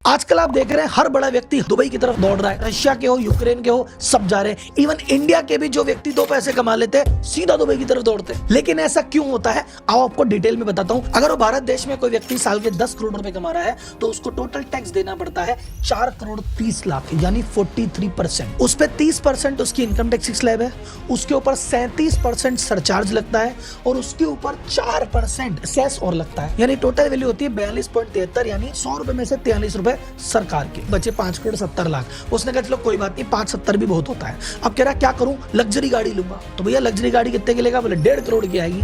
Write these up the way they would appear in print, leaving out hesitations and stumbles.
आजकल आप देख रहे हैं हर बड़ा व्यक्ति दुबई की तरफ दौड़ रहा है। रशिया के हो, यूक्रेन के हो, सब जा रहे हैं। इवन इंडिया के भी जो व्यक्ति दो पैसे कमा लेते हैं सीधा दुबई की तरफ दौड़ते हैं। लेकिन ऐसा क्यों होता है आओ आपको डिटेल में बताता हूं। अगर वो भारत देश में कोई व्यक्ति साल के 10 करोड़ रुपए कमा रहा है तो उसको टोटल टैक्स देना पड़ता है 4 करोड़ 30 लाख यानी 43%। उस पर 30% उसकी इनकम टैक्स स्लैब है, उसके ऊपर 37% सरचार्ज लगता है और उसके ऊपर 4% सेस और लगता है। यानी टोटल वैल्यू होती है 42.73 यानी 100 रुपए में से 43 रुपए सरकार के बचे 5 करोड़ 70 लाख। उसने कहा चलो कोई बात नहीं, 5-70 भी बहुत होता है। अब कह रहा क्या करूं, लग्जरी गाड़ी लूंगा। तो भैया लग्जरी गाड़ी कितने की लेगा, बोले 1.5 करोड़ की आएगी।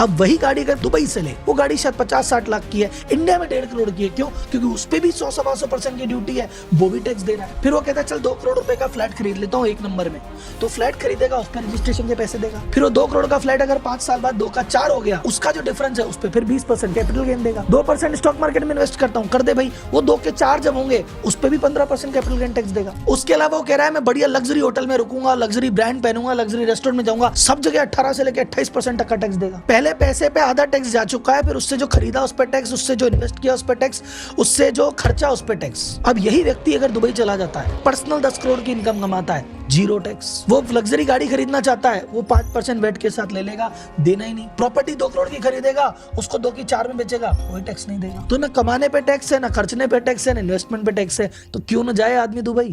अब वही गाड़ी अगर दुबई से ले, वो गाड़ी शायद 50-60 लाख की है, इंडिया में 1.5 करोड़ की है। क्यों? क्योंकि उस पे भी 100-125% की ड्यूटी है, वो भी टैक्स दे रहा है। फिर वो कहता है चल 2 करोड़ रुपए का फ्लैट खरीद लेता हूँ 1 नंबर में। तो फ्लैट खरीदेगा, उस पर रजिस्ट्रेशन के पैसे देगा। फिर वो 2 करोड़ का फ्लैट अगर 5 साल बाद 2 का 4 हो गया, उसका जो डिफरेंस है उस पर फिर 20% कैपिटल गेन देगा। 2% स्टॉक मार्केट में इन्वेस्ट करता हूँ, कर दे भाई। वो 2 के 4 जब होंगे उस पर भी 15% कैपिटल गेन टैक्स देगा। उसके अलावा वो कह रहा है मैं बढ़िया लग्जरी होटल में रुकूंगा, लग्जरी ब्रांड पहनूंगा, लग्जरी रेस्टोरेंट में जाऊंगा, सब जगह 18 से लेकर 28% तक का टैक्स देगा। पहले पैसे पे आधा टैक्स जा चुका है, फिर उससे जो खरीदा उस पर टैक्स, उससे जो इन्वेस्ट किया उस पर टैक्स, उससे जो खर्चा उस पर टैक्स। अब यही व्यक्ति अगर दुबई चला जाता है, पर्सनल 10 करोड़ की इनकम कमाता है, 0 टैक्स। वो लग्जरी गाड़ी खरीदना चाहता है, वो 5% वेट के साथ ले लेगा, देना ही नहीं। प्रॉपर्टी 2 करोड़ की खरीदेगा, उसको 2 की 4 में बेचेगा, कोई टैक्स नहीं देगा। तो ना कमाने पे टैक्स है, ना खर्चने पे टैक्स है, ना इन्वेस्टमेंट पे टैक्स है। तो क्यों ना जाए आदमी दुबई।